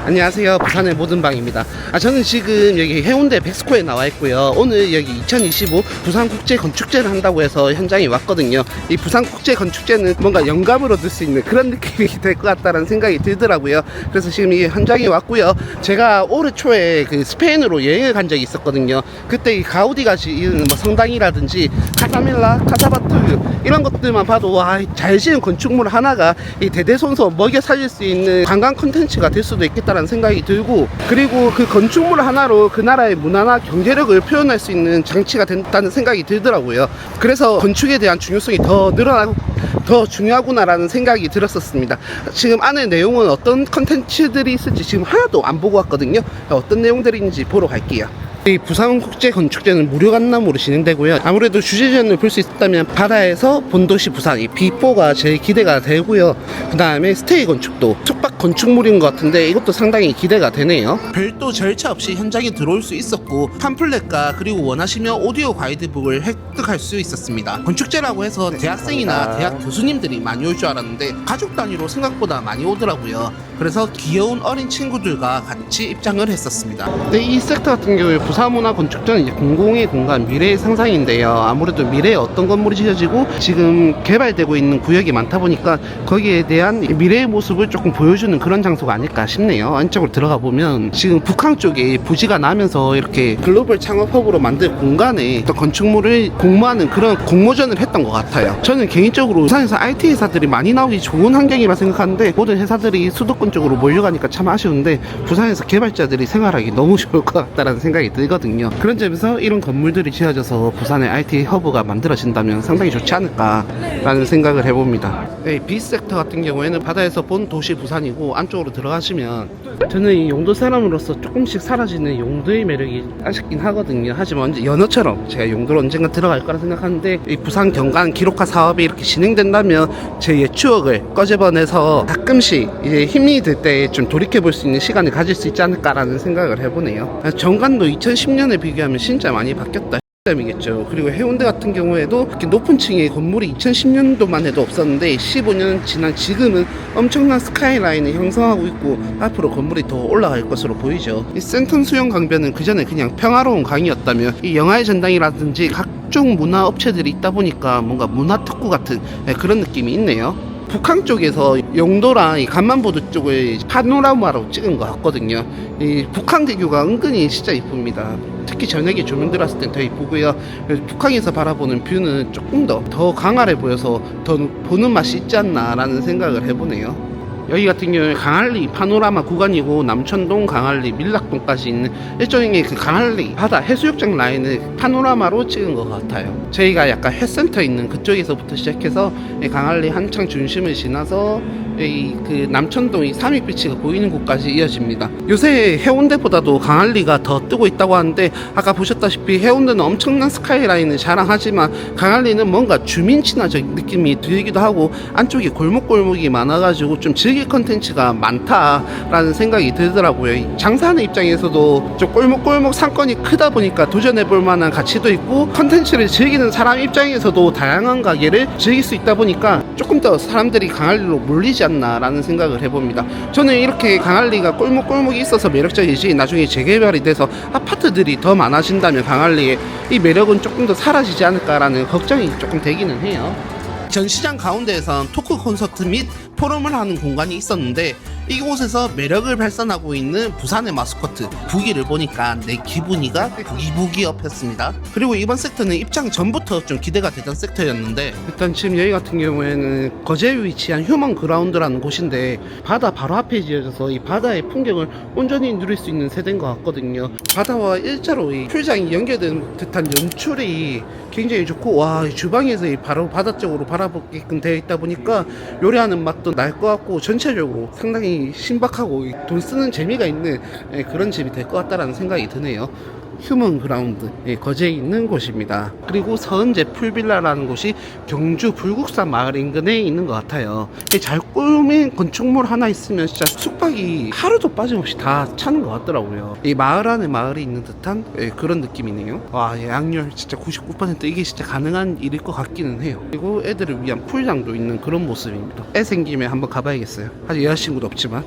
안녕하세요, 부산의 모든 방입니다. 저는 지금 여기 해운대 백스코에 나와 있고요. 오늘 여기 2025 부산국제건축제를 한다고 해서 현장에 왔거든요. 이 부산국제건축제는 뭔가 영감을 얻을 수 있는 그런 느낌이 될 것 같다는 생각이 들더라고요. 그래서 지금 이 현장에 왔고요. 제가 올해 초에 그 스페인으로 여행을 간 적이 있었거든요. 그때 이 가우디가 지은 뭐 성당이라든지 카사밀라, 카사바트 이런 것들만 봐도 와, 잘 지은 건축물 하나가 이 대대손손 먹여 살릴 수 있는 관광 콘텐츠가 될 수도 있겠다는 생각이 들고, 그리고 그 건축물 하나로 그 나라의 문화나 경제력을 표현할 수 있는 장치가 된다는 생각이 들더라고요. 그래서 건축에 대한 중요성이 더 늘어나고 더 중요하구나라는 생각이 들었었습니다. 지금 안에 내용은 어떤 컨텐츠들이 있을지 지금 하나도 안 보고 왔거든요. 어떤 내용들인지 보러 갈게요. 이 부산국제건축제는 무료 관람으로 진행되고요. 아무래도 주제전을 볼 수 있다면 바다에서 본도시 부산, 이 B4가 제일 기대가 되고요. 그 다음에 스테이 건축도 숙박 건축물인 것 같은데 이것도 상당히 기대가 되네요. 별도 절차 없이 현장에 들어올 수 있었고, 팜플렛과 그리고 원하시면 오디오 가이드북을 획득할 수 있었습니다. 건축제라고 해서 대학생이나 대학 교수님들이 많이 올 줄 알았는데 가족 단위로 생각보다 많이 오더라고요. 그래서 귀여운 어린 친구들과 같이 입장을 했었습니다. 근데 이 섹터 같은 경우에 부산문화건축제는 이제 공공의 공간, 미래의 상상인데요. 아무래도 미래에 어떤 건물이 지어지고 지금 개발되고 있는 구역이 많다 보니까 거기에 대한 미래의 모습을 조금 보여주는 그런 장소가 아닐까 싶네요. 안쪽으로 들어가 보면 지금 북한 쪽에 부지가 나면서 이렇게 글로벌 창업허브로 만든 공간에 또 건축물을 공모하는 그런 공모전을 했던 것 같아요. 저는 개인적으로 부산에서 IT 회사들이 많이 나오기 좋은 환경이라 생각하는데 모든 회사들이 수도권 쪽으로 몰려가니까 참 아쉬운데, 부산에서 개발자들이 생활하기 너무 좋을 것 같다는 생각이 들거든요. 그런 점에서 이런 건물들이 지어져서 부산의 IT 허브가 만들어진다면 상당히 좋지 않을까라는 생각을 해봅니다. 네, B섹터 같은 경우에는 바다에서 본 도시 부산이고, 안쪽으로 들어가시면 저는 이 용도 사람으로서 조금씩 사라지는 용도의 매력이 아쉽긴 하거든요. 하지만 연어처럼 제가 용도로 언젠가 들어갈 거라 생각하는데, 이 부산 경관 기록화 사업이 이렇게 진행된다면 제 옛 추억을 꺼집어내서 가끔씩 이제 힘이 들 때 좀 돌이켜볼 수 있는 시간을 가질 수 있지 않을까라는 생각을 해보네요. 정관도 2010년에 비교하면 진짜 많이 바뀌었다 이겠죠. 그리고 해운대 같은 경우에도 이렇게 높은 층의 건물이 2010년도만 해도 없었는데 15년 지난 지금은 엄청난 스카이라인을 형성하고 있고 앞으로 건물이 더 올라갈 것으로 보이죠. 이 센텀 수영 강변은 그전에 그냥 평화로운 강이었다면 이 영화의 전당이라든지 각종 문화 업체들이 있다 보니까 뭔가 문화 특구 같은 그런 느낌이 있네요. 북한 쪽에서 용도랑 이 간만보도 쪽을 파노라마로 찍은 것 같거든요. 이 북한대교가 은근히 진짜 이쁩니다. 특히 저녁에 조명 들어왔을 땐 더 이쁘고요. 북한에서 바라보는 뷰는 조금 더 강활해 보여서 더 보는 맛이 있지 않나 라는 생각을 해보네요. 여기 같은 경우에 강한리 파노라마 구간이고, 남천동, 강한리, 밀락동까지 있는 일종의 그 강한리 바다 해수욕장 라인을 파노라마로 찍은 것 같아요. 저희가 약간 회센터 있는 그쪽에서부터 시작해서 강한리 한창 중심을 지나서 그 남천동이 삼익비치가 보이는 곳까지 이어집니다. 요새 해운대보다도 강한리가 더 뜨고 있다고 하는데, 아까 보셨다시피 해운대는 엄청난 스카이라인을 자랑하지만 강한리는 뭔가 주민 친화적 느낌이 들기도 하고, 안쪽에 골목골목이 많아가지고 좀 즐길 컨텐츠가 많다라는 생각이 들더라고요. 장사하는 입장에서도 좀 골목골목 상권이 크다 보니까 도전해볼 만한 가치도 있고, 컨텐츠를 즐기는 사람 입장에서도 다양한 가게를 즐길 수 있다 보니까 조금 더 사람들이 강한리로 몰리지 않나라는 생각을 해봅니다. 저는 이렇게 강한리가 골목골목이 있어서 매력적이지, 나중에 재개발이 돼서 아파트들이 더 많아진다면 강한리에 이 매력은 조금 더 사라지지 않을까라는 걱정이 조금 되기는 해요. 전시장 가운데에선 토크 콘서트 및 포럼을 하는 공간이 있었는데, 이곳에서 매력을 발산하고 있는 부산의 마스코트 부기를 보니까 내 기분이가 부기부기업했습니다. 그리고 이번 섹터는 입장 전부터 좀 기대가 되던 섹터였는데, 일단 지금 여기 같은 경우에는 거제에 위치한 휴먼 그라운드라는 곳인데 바다 바로 앞에 지어져서 이 바다의 풍경을 온전히 누릴 수 있는 세대인 것 같거든요. 바다와 일자로 이 풀장이 연결된 듯한 연출이 굉장히 좋고, 와, 주방에서 바로 바다 쪽으로 바라보게끔 되어 있다 보니까 요리하는 맛도 날 것 같고, 전체적으로 상당히 신박하고 돈 쓰는 재미가 있는 그런 집이 될 것 같다라는 생각이 드네요. 휴먼 그라운드, 거제에 있는 곳입니다. 그리고 서은제 풀빌라라는 곳이 경주 불국사 마을 인근에 있는 것 같아요. 잘 꾸민 건축물 하나 있으면 진짜 숙박이 하루도 빠짐없이 다 차는 것 같더라고요. 이 마을 안에 마을이 있는 듯한 그런 느낌이네요. 와, 양열 진짜 99% 이게 진짜 가능한 일일 것 같기는 해요. 그리고 애들을 위한 풀장도 있는 그런 모습입니다. 애 생기면 한번 가봐야겠어요. 아직 여자친구도 없지만.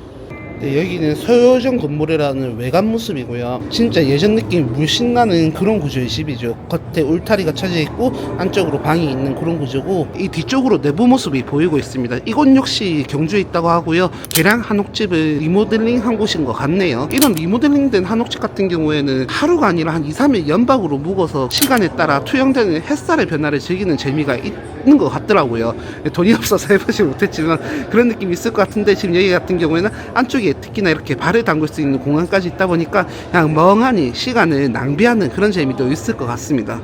네, 여기는 서효정 건물이라는 외관 모습이고요. 진짜 예전 느낌 물씬 나는 그런 구조의 집이죠. 겉에 울타리가 쳐져 있고 안쪽으로 방이 있는 그런 구조고, 이 뒤쪽으로 내부 모습이 보이고 있습니다. 이곳 역시 경주에 있다고 하고요. 계량 한옥집을 리모델링 한 곳인 것 같네요. 이런 리모델링된 한옥집 같은 경우에는 하루가 아니라 한 2, 3일 연박으로 묵어서 시간에 따라 투영되는 햇살의 변화를 즐기는 재미가 있는 것 같더라고요. 돈이 없어서 해보지 못했지만 그런 느낌이 있을 것 같은데, 지금 여기 같은 경우에는 안쪽에 특히나 이렇게 발을 담글 수 있는 공간까지 있다 보니까 그냥 멍하니 시간을 낭비하는 그런 재미도 있을 것 같습니다.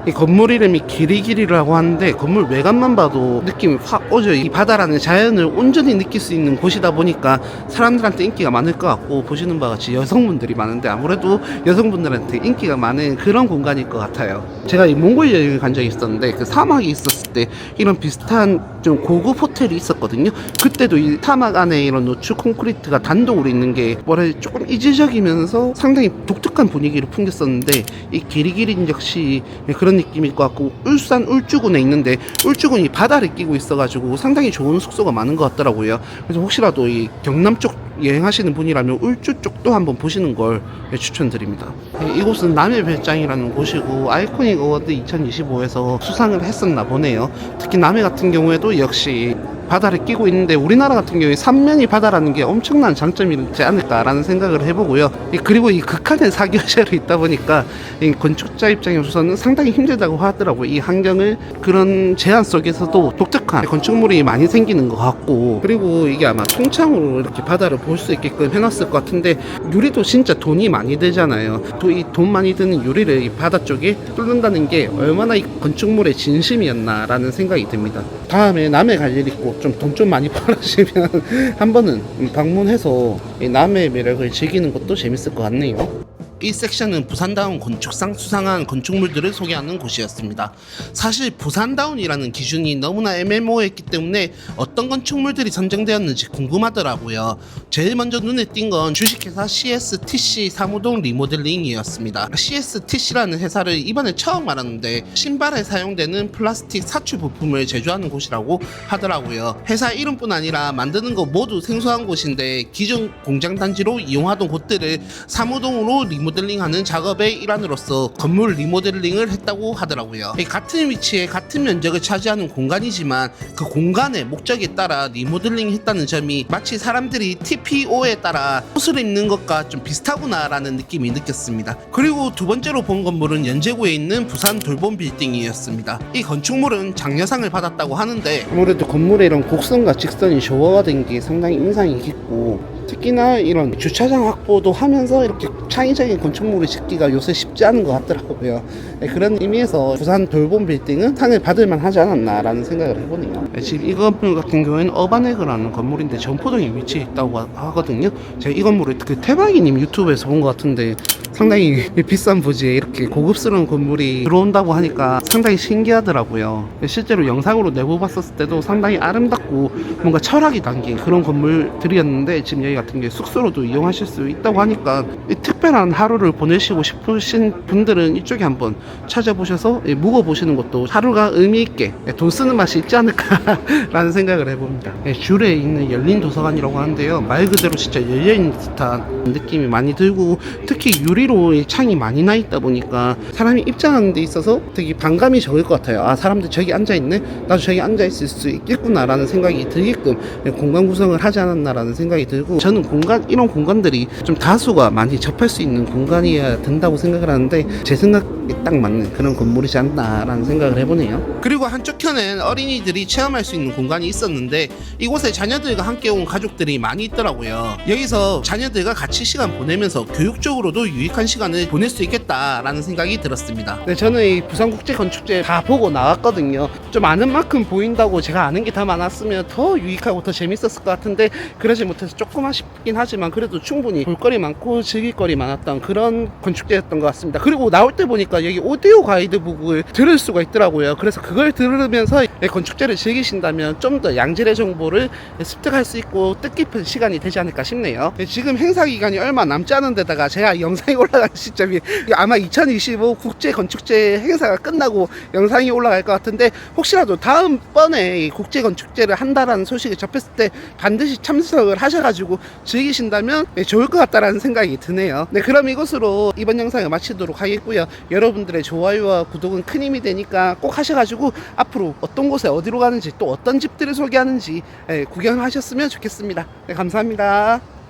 이 건물 이름이 기리기리라고 하는데 건물 외관만 봐도 느낌이 확 오죠. 이 바다라는 자연을 온전히 느낄 수 있는 곳이다 보니까 사람들한테 인기가 많을 것 같고, 보시는 바와 같이 여성분들이 많은데 아무래도 여성분들한테 인기가 많은 그런 공간일 것 같아요. 제가 이 몽골 여행을 간 적이 있었는데 그 사막이 있었을 때 이런 비슷한 좀 고급 호텔이 있었거든요. 그때도 이 사막 안에 이런 노출 콘크리트가 단독으로 있는 게 뭐라 해야 조금 이질적이면서 상당히 독특한 분위기를 풍겼었는데, 이 기리기리 역시 그런 느낌일 것 같고, 울산 울주군에 있는데 울주군이 바다를 끼고 있어가지고 상당히 좋은 숙소가 많은 것 같더라고요. 그래서 혹시라도 이 경남 쪽 여행하시는 분이라면 울주 쪽도 한번 보시는 걸 추천드립니다. 이곳은 남해 별장이라는 곳이고 아이코닉 어워드 2025에서 수상을 했었나 보네요. 특히 남해 같은 경우에도 역시 바다를 끼고 있는데, 우리나라 같은 경우에 삼면이 바다라는 게 엄청난 장점이 있지 않을까라는 생각을 해보고요. 그리고 이 극한의 사교시설이 있다 보니까 이 건축자 입장에서는 상당히 힘들다고 하더라고요. 이 환경을, 그런 제한 속에서도 독특한 건축물이 많이 생기는 것 같고, 그리고 이게 아마 통창으로 이렇게 바다를 볼 수 있게끔 해놨을 것 같은데, 유리도 진짜 돈이 많이 들잖아요. 또 이 돈 많이 드는 유리를 이 바다 쪽에 뚫는다는 게 얼마나 이 건축물의 진심이었나라는 생각이 듭니다. 다음에 남해 갈 일 있고 좀 돈 좀 많이 벌어지면 한 번은 방문해서 이 남해의 매력을 즐기는 것도 재밌을 것 같네요. 이 섹션은 부산다운 건축상 수상한 건축물들을 소개하는 곳이었습니다. 사실 부산다운이라는 기준이 너무나 애매모호했기 때문에 어떤 건축물들이 선정되었는지 궁금하더라고요. 제일 먼저 눈에 띈 건 주식회사 CSTC 사무동 리모델링이었습니다. CSTC라는 회사를 이번에 처음 알았는데 신발에 사용되는 플라스틱 사출 부품을 제조하는 곳이라고 하더라고요. 회사 이름뿐 아니라 만드는 거 모두 생소한 곳인데, 기존 공장 단지로 이용하던 곳들을 사무동으로 리모델링하는 작업의 일환으로서 건물 리모델링을 했다고 하더라고요. 같은 위치에 같은 면적을 차지하는 공간이지만 그 공간의 목적에 따라 리모델링 했다는 점이 마치 사람들이 TPO에 따라 옷을 입는 것과 좀 비슷하구나 라는 느낌이 느꼈습니다. 그리고 두 번째로 본 건물은 연제구에 있는 부산 돌봄 빌딩이었습니다. 이 건축물은 장려상을 받았다고 하는데, 아무래도 건물의 이런 곡선과 직선이 조화가 된 게 상당히 인상이 깊고, 특히나 이런 주차장 확보도 하면서 이렇게 창의적인 건축물을 짓기가 요새 쉽지 않은 것 같더라고요. 그런 의미에서 부산 돌봄 빌딩은 상을 받을만 하지 않았나라는 생각을 해보네요. 지금 이 건물 같은 경우에는 어바네그라는 건물인데 전포동에 위치해 있다고 하거든요. 제가 이 건물을 그 태박이님 유튜브에서 본 것 같은데 상당히 비싼 부지에 이렇게 고급스러운 건물이 들어온다고 하니까 상당히 신기하더라고요. 실제로 영상으로 내보봤었을 때도 상당히 아름답고 뭔가 철학이 담긴 그런 건물들이었는데, 지금 여기 같은 게 숙소로도 이용하실 수 있다고 하니까 이 특별한 하루를 보내시고 싶으신 분들은 이쪽에 한번 찾아보셔서 묵어보시는 것도 하루가 의미있게 돈 쓰는 맛이 있지 않을까라는 생각을 해봅니다. 귤에 있는 열린 도서관이라고 하는데요, 말 그대로 진짜 열려있는 듯한 느낌이 많이 들고, 특히 유리로 창이 많이 나 있다 보니까 사람이 입장하는 데 있어서 되게 반감이 적을 것 같아요. 아, 사람들 저기 앉아있네? 나도 저기 앉아있을 수 있겠구나 라는 생각이 들게끔 공간 구성을 하지 않았나 라는 생각이 들고, 저는 이런 공간들이 좀 다수가 많이 접할 수 있는 공간이어야 된다고 생각을 하는데, 제 생각에 딱 맞는 그런 건물이지 않나 라는 생각을 해보네요. 그리고 한쪽편엔 어린이들이 체험할 수 있는 공간이 있었는데, 이곳에 자녀들과 함께 온 가족들이 많이 있더라고요. 여기서 자녀들과 같이 시간 보내면서 교육적으로도 유익한 시간을 보낼 수 있겠다라는 생각이 들었습니다. 네, 저는 이 부산국제건축제 다 보고 나왔거든요. 좀 아는 만큼 보인다고 제가 아는 게 더 많았으면 더 유익하고 더 재밌었을 것 같은데, 그러지 못해서 조금 아쉽긴 하지만 그래도 충분히 볼거리 많고 즐길거리 많았던 그런 건축제였던 것 같습니다. 그리고 나올 때 보니까 여기 오디오 가이드북을 들을 수가 있더라고요. 그래서 그걸 들으면서 건축제를 즐기신다면 좀 더 양질의 정보를 습득할 수 있고 뜻깊은 시간이 되지 않을까 싶네요. 지금 행사 기간이 얼마 남지 않은 데다가 제가 영상이 올라가는 시점이 아마 2025 국제건축제 행사가 끝나고 영상이 올라갈 것 같은데, 혹시라도 다음번에 이 국제건축제를 한다라는 소식을 접했을 때 반드시 참석을 하셔가지고 즐기신다면 좋을 것 같다라는 생각이 드네요. 네, 그럼 이것으로 이번 영상을 마치도록 하겠고요. 여러분들의 좋아요와 구독은 큰 힘이 되니까 꼭 하셔가지고 앞으로 어떤 곳에 어디로 가는지 또 어떤 집들을 소개하는지 구경하셨으면 좋겠습니다. 네, 감사합니다.